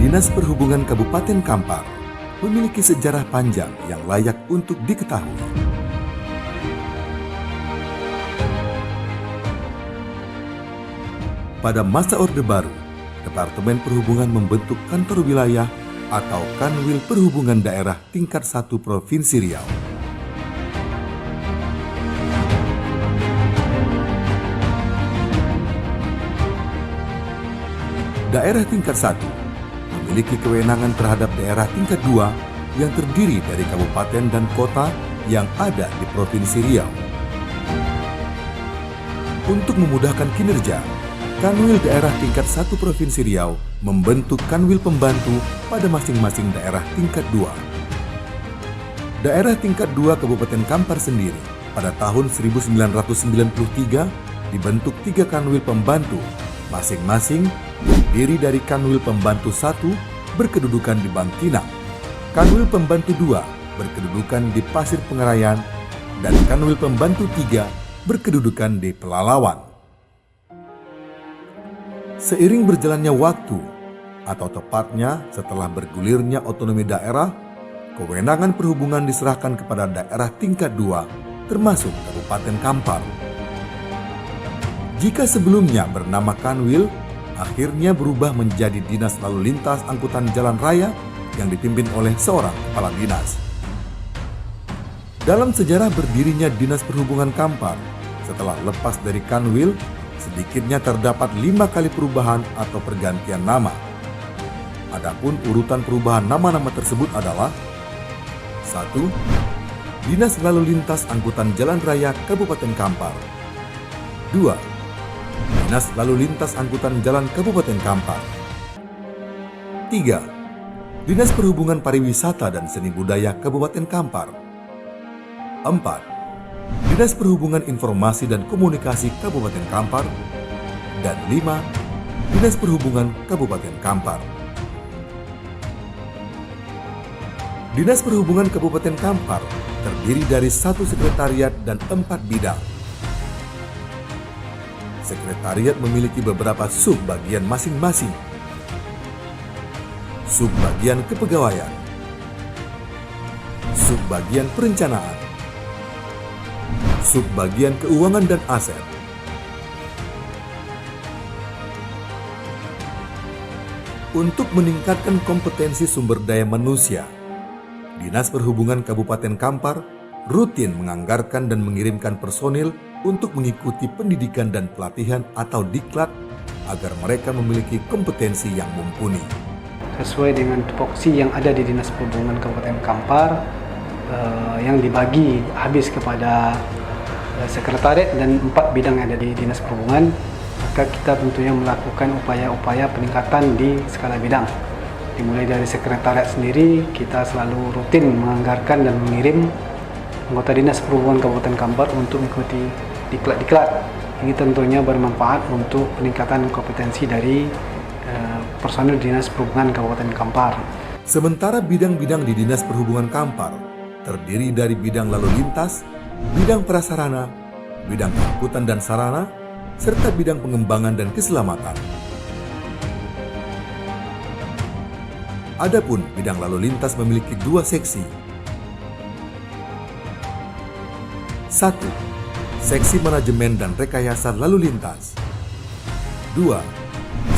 Dinas Perhubungan Kabupaten Kampar memiliki sejarah panjang yang layak untuk diketahui. Pada masa Orde Baru, Departemen Perhubungan membentuk Kantor Wilayah atau Kanwil Perhubungan Daerah tingkat 1 Provinsi Riau. Daerah tingkat 1 memiliki kewenangan terhadap daerah tingkat 2 yang terdiri dari kabupaten dan kota yang ada di Provinsi Riau. Untuk memudahkan kinerja, Kanwil Daerah tingkat 1 Provinsi Riau membentuk Kanwil Pembantu pada masing-masing daerah tingkat 2. Daerah tingkat 2 Kabupaten Kampar sendiri pada tahun 1993 dibentuk 3 Kanwil Pembantu, masing-masing terdiri dari Kanwil Pembantu 1 berkedudukan di Bangkinang, Kanwil Pembantu 2 berkedudukan di Pasir Pengarayan, dan Kanwil Pembantu 3 berkedudukan di Pelalawan. Seiring berjalannya waktu, atau tepatnya setelah bergulirnya otonomi daerah, kewenangan perhubungan diserahkan kepada daerah tingkat 2 termasuk Kabupaten Kampar. Jika sebelumnya bernama Kanwil, akhirnya berubah menjadi Dinas Lalu Lintas Angkutan Jalan Raya yang dipimpin oleh seorang kepala dinas. Dalam sejarah berdirinya Dinas Perhubungan Kampar, setelah lepas dari Kanwil, sedikitnya terdapat 5 kali perubahan atau pergantian nama. Adapun urutan perubahan nama-nama tersebut adalah 1. Dinas Lalu Lintas Angkutan Jalan Raya Kabupaten Kampar. 2. Dinas Lalu Lintas Angkutan Jalan Kabupaten Kampar. 3. Dinas Perhubungan Pariwisata dan Seni Budaya Kabupaten Kampar. 4. Dinas Perhubungan Informasi dan Komunikasi Kabupaten Kampar. Dan 5. Dinas Perhubungan Kabupaten Kampar. Dinas Perhubungan Kabupaten Kampar terdiri dari 1 sekretariat dan 4 bidang. Sekretariat memiliki beberapa sub-bagian masing-masing. Sub-bagian kepegawaian, sub-bagian perencanaan, sub-bagian keuangan dan aset, untuk meningkatkan kompetensi sumber daya manusia. Dinas Perhubungan Kabupaten Kampar rutin menganggarkan dan mengirimkan personil untuk mengikuti pendidikan dan pelatihan atau diklat agar mereka memiliki kompetensi yang mumpuni. Sesuai dengan tupoksi yang ada di Dinas Perhubungan Kabupaten Kampar yang dibagi habis kepada sekretariat dan 4 bidang yang ada di Dinas Perhubungan, maka kita tentunya melakukan upaya-upaya peningkatan di skala bidang. Dimulai dari sekretariat sendiri, kita selalu rutin menganggarkan dan mengirim anggota Dinas Perhubungan Kabupaten Kampar untuk mengikuti diklat-diklat. Ini tentunya bermanfaat untuk peningkatan kompetensi dari personil Dinas Perhubungan Kabupaten Kampar. Sementara bidang-bidang di Dinas Perhubungan Kampar terdiri dari bidang lalu lintas, bidang prasarana, bidang angkutan dan sarana, serta bidang pengembangan dan keselamatan. Adapun bidang lalu lintas memiliki 2 seksi. 1. Seksi Manajemen dan Rekayasa Lalu Lintas. 2.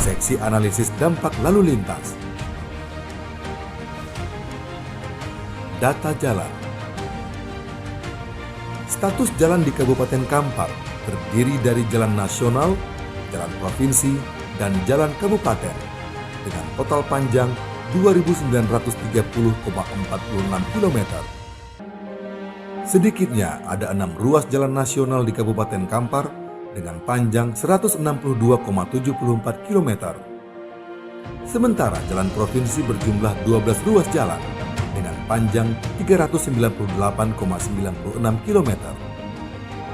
Seksi Analisis Dampak Lalu Lintas. Data jalan. Status jalan di Kabupaten Kampar terdiri dari jalan nasional, jalan provinsi, dan jalan kabupaten dengan total panjang 2.930,46 km. Sedikitnya ada 6 ruas jalan nasional di Kabupaten Kampar dengan panjang 162,74 km. Sementara jalan provinsi berjumlah 12 ruas jalan dengan panjang 398,96 km.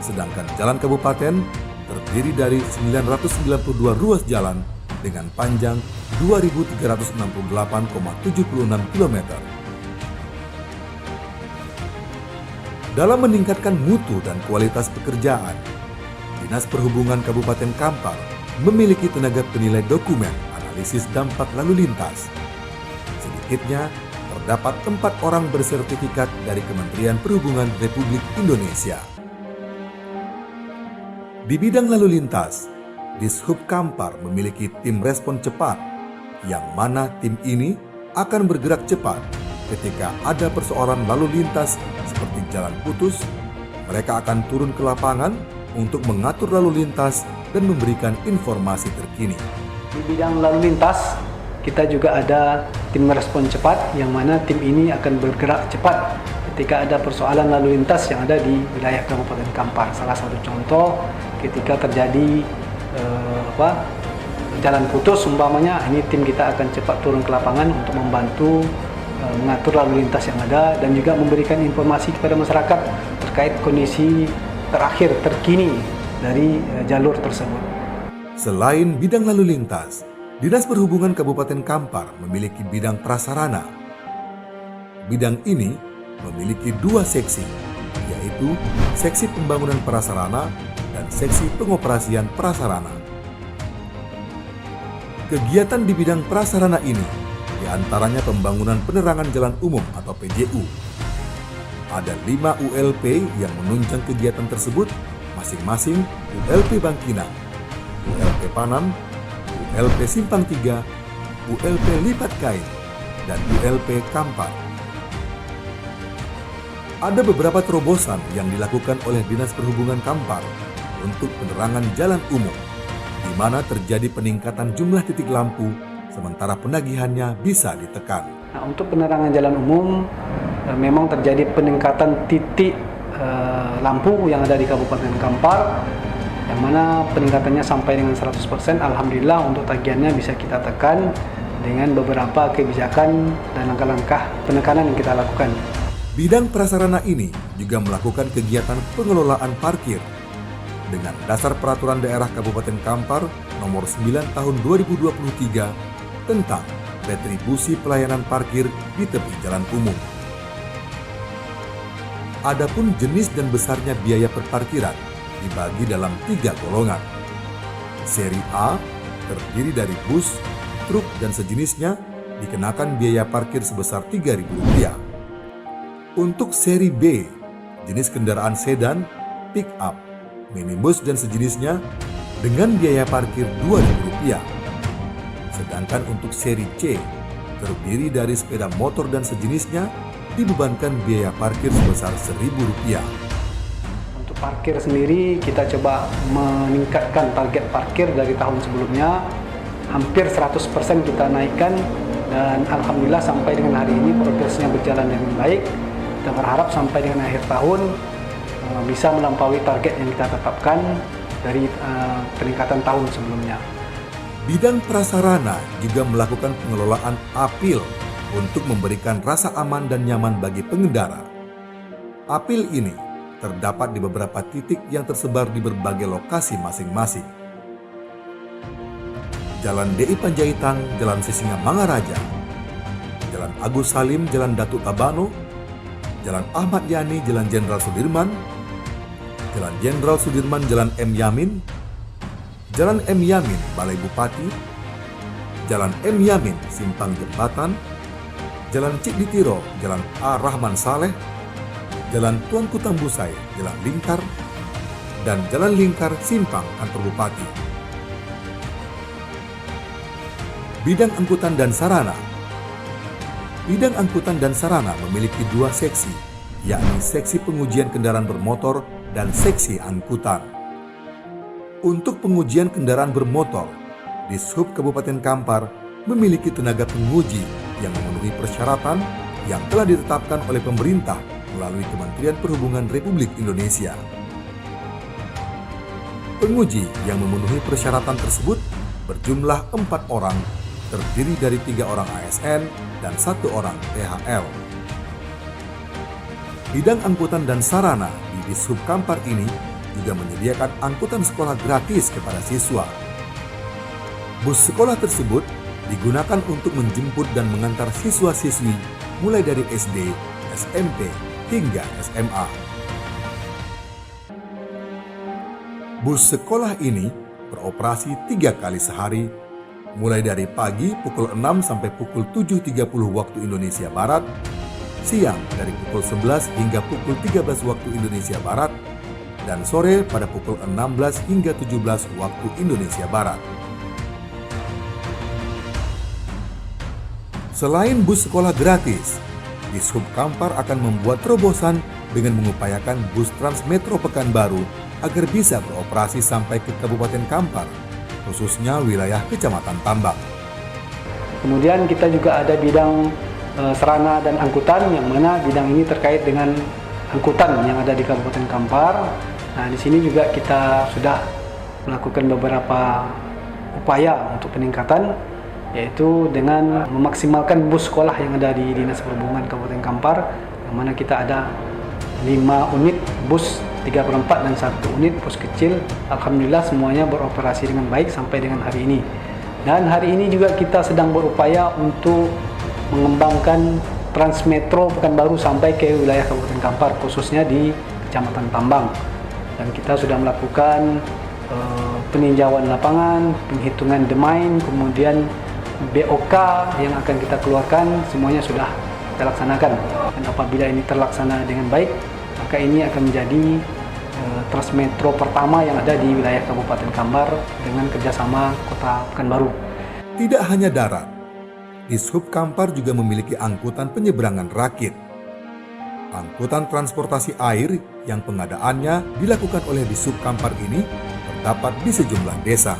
Sedangkan jalan kabupaten terdiri dari 992 ruas jalan dengan panjang 2.368,76 km. Dalam meningkatkan mutu dan kualitas pekerjaan, Dinas Perhubungan Kabupaten Kampar memiliki tenaga penilai dokumen analisis dampak lalu lintas Sedikitnya terdapat 4 orang bersertifikat dari Kementerian Perhubungan Republik Indonesia. Di bidang lalu lintas, Dishub Kampar memiliki tim respon cepat, yang mana tim ini akan bergerak cepat ketika ada persoalan lalu lintas seperti jalan putus. Mereka akan turun ke lapangan untuk mengatur lalu lintas dan memberikan informasi terkini. Di bidang lalu lintas, kita juga ada tim respon cepat, yang mana tim ini akan bergerak cepat ketika ada persoalan lalu lintas yang ada di wilayah Kabupaten Kampar. Salah satu contoh, ketika terjadi jalan putus umpamanya, ini tim kita akan cepat turun ke lapangan untuk membantu mengatur lalu lintas yang ada dan juga memberikan informasi kepada masyarakat terkait kondisi terakhir terkini dari jalur tersebut. Selain bidang lalu lintas, Dinas Perhubungan Kabupaten Kampar memiliki bidang prasarana. Bidang ini memiliki 2 seksi, yaitu seksi pembangunan prasarana dan seksi pengoperasian prasarana. Kegiatan di bidang prasarana ini diantaranya pembangunan penerangan jalan umum atau PJU. Ada 5 ULP yang menunjang kegiatan tersebut, masing-masing ULP Bangkinang, ULP Panam, ULP Simpang 3, ULP Lipat Kain, dan ULP Kampar. Ada beberapa terobosan yang dilakukan oleh Dinas Perhubungan Kampar untuk penerangan jalan umum, di mana terjadi peningkatan jumlah titik lampu, sementara penagihannya bisa ditekan. Nah, untuk penerangan jalan umum, memang terjadi peningkatan titik lampu yang ada di Kabupaten Kampar, yang mana peningkatannya sampai dengan 100%. Alhamdulillah, untuk tagihannya bisa kita tekan dengan beberapa kebijakan dan langkah-langkah penekanan yang kita lakukan. Bidang prasarana ini juga melakukan kegiatan pengelolaan parkir dengan dasar Peraturan Daerah Kabupaten Kampar Nomor 9 Tahun 2023 tentang retribusi pelayanan parkir di tepi jalan umum. Adapun jenis dan besarnya biaya perparkiran dibagi dalam 3 golongan. Seri A terdiri dari bus, truk, dan sejenisnya dikenakan biaya parkir sebesar Rp3.000. Untuk seri B, jenis kendaraan sedan, pick up, minibus dan sejenisnya dengan biaya parkir Rp2.000. Sedangkan untuk seri C, terdiri dari sepeda motor dan sejenisnya, dibebankan biaya parkir sebesar Rp1.000. Untuk parkir sendiri, kita coba meningkatkan target parkir dari tahun sebelumnya. Hampir 100% kita naikkan, dan alhamdulillah sampai dengan hari ini progresnya berjalan dengan baik. Kita berharap sampai dengan akhir tahun bisa melampaui target yang kita tetapkan dari peningkatan tahun sebelumnya. Bidang prasarana juga melakukan pengelolaan apil untuk memberikan rasa aman dan nyaman bagi pengendara. Apil ini terdapat di beberapa titik yang tersebar di berbagai lokasi masing-masing. Jalan DI Panjaitan, Jalan Sisingamangaraja, Jalan Agus Salim, Jalan Datuk Tabano, Jalan Ahmad Yani, Jalan Jenderal Sudirman, Jalan Jenderal Sudirman, Jalan M. Yamin, Jalan M. Yamin, Balai Bupati, Jalan M. Yamin, Simpang Jembatan, Jalan Cik Ditiro, Jalan A. Rahman Saleh, Jalan Tuanku Tambusai, Jalan Lingkar, dan Jalan Lingkar Simpang Kantor Bupati. Bidang angkutan dan sarana. Bidang angkutan dan sarana memiliki 2 seksi, yakni seksi pengujian kendaraan bermotor dan seksi angkutan. Untuk pengujian kendaraan bermotor, Dishub Kabupaten Kampar memiliki tenaga penguji yang memenuhi persyaratan yang telah ditetapkan oleh pemerintah melalui Kementerian Perhubungan Republik Indonesia. Penguji yang memenuhi persyaratan tersebut berjumlah 4 orang, terdiri dari 3 orang ASN dan 1 orang THL. Bidang angkutan dan sarana di Dishub Kampar ini juga menyediakan angkutan sekolah gratis kepada siswa. Bus sekolah tersebut digunakan untuk menjemput dan mengantar siswa-siswi mulai dari SD, SMP, hingga SMA. Bus sekolah ini beroperasi 3 kali sehari, mulai dari pagi pukul 6 sampai pukul 7.30 waktu Indonesia Barat, siang dari pukul 11 hingga pukul 13 waktu Indonesia Barat, dan sore pada pukul 16 hingga 17 waktu Indonesia Barat. Selain bus sekolah gratis, Dishub Kampar akan membuat terobosan dengan mengupayakan bus Transmetro Pekanbaru agar bisa beroperasi sampai ke Kabupaten Kampar, khususnya wilayah Kecamatan Tambang. Kemudian kita juga ada bidang sarana dan angkutan, yang mana bidang ini terkait dengan angkutan yang ada di Kabupaten Kampar. Nah, di sini juga kita sudah melakukan beberapa upaya untuk peningkatan, yaitu dengan memaksimalkan bus sekolah yang ada di Dinas Perhubungan Kabupaten Kampar, yang mana kita ada 5 unit bus 3/4 dan 1 unit bus kecil. Alhamdulillah semuanya beroperasi dengan baik sampai dengan hari ini. Dan hari ini juga kita sedang berupaya untuk mengembangkan Transmetro Pekanbaru sampai ke wilayah Kabupaten Kampar, khususnya di Kecamatan Tambang. Dan kita sudah melakukan peninjauan lapangan, penghitungan domain, kemudian BOK yang akan kita keluarkan, semuanya sudah kita laksanakan. Dan apabila ini terlaksana dengan baik, maka ini akan menjadi Transmetro pertama yang ada di wilayah Kabupaten Kampar dengan kerjasama Kota Pekanbaru. Tidak hanya darat, Dishub Kampar juga memiliki angkutan penyeberangan rakit. Angkutan transportasi air yang pengadaannya dilakukan oleh Dishub Kampar ini terdapat di sejumlah desa.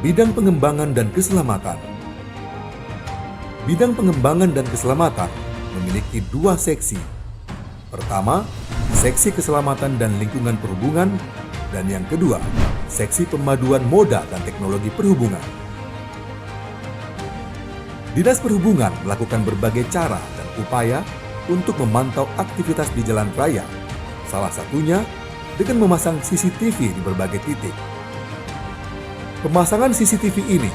Bidang pengembangan dan keselamatan. Bidang pengembangan dan keselamatan memiliki 2 seksi. Pertama, seksi keselamatan dan lingkungan perhubungan, dan yang kedua, seksi pemaduan moda dan teknologi perhubungan. Dinas Perhubungan melakukan berbagai cara dan upaya untuk memantau aktivitas di jalan raya, salah satunya dengan memasang CCTV di berbagai titik. Pemasangan CCTV ini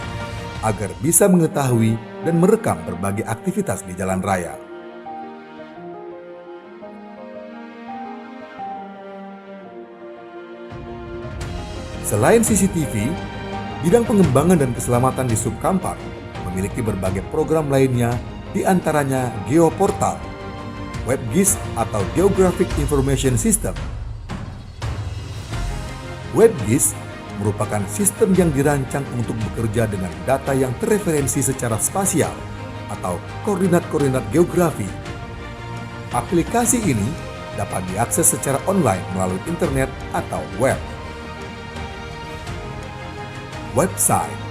agar bisa mengetahui dan merekam berbagai aktivitas di jalan raya. Selain CCTV, bidang pengembangan dan keselamatan di Dishub Kampar memiliki berbagai program lainnya, di antaranya Geoportal, WebGIS atau Geographic Information System. WebGIS merupakan sistem yang dirancang untuk bekerja dengan data yang terreferensi secara spasial atau koordinat-koordinat geografi. Aplikasi ini dapat diakses secara online melalui internet atau web. Website.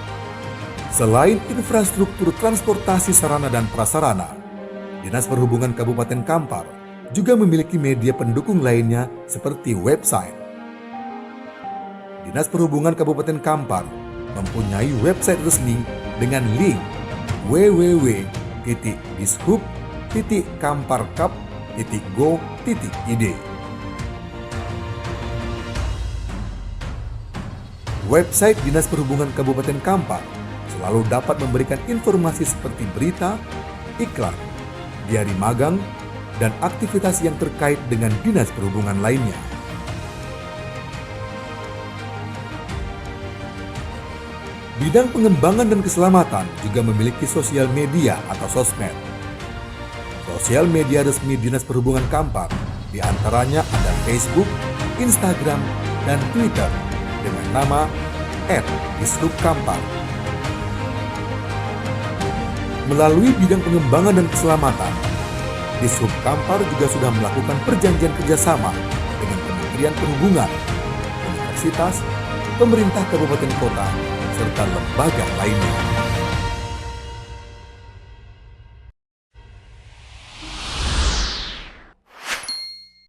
Selain infrastruktur transportasi sarana dan prasarana, Dinas Perhubungan Kabupaten Kampar juga memiliki media pendukung lainnya seperti website. Dinas Perhubungan Kabupaten Kampar mempunyai website resmi dengan link www.dishub.kamparkap.go.id. Website Dinas Perhubungan Kabupaten Kampar selalu dapat memberikan informasi seperti berita, iklan, diari magang, dan aktivitas yang terkait dengan Dinas Perhubungan lainnya. Bidang pengembangan dan keselamatan juga memiliki sosial media atau sosmed. Sosial media resmi Dinas Perhubungan Kampar diantaranya ada Facebook, Instagram, dan Twitter dengan nama @dishubkampar. Melalui bidang pengembangan dan keselamatan, Dishub Kampar juga sudah melakukan perjanjian kerjasama dengan Kementerian Perhubungan, universitas, pemerintah kabupaten kota, serta lembaga lainnya.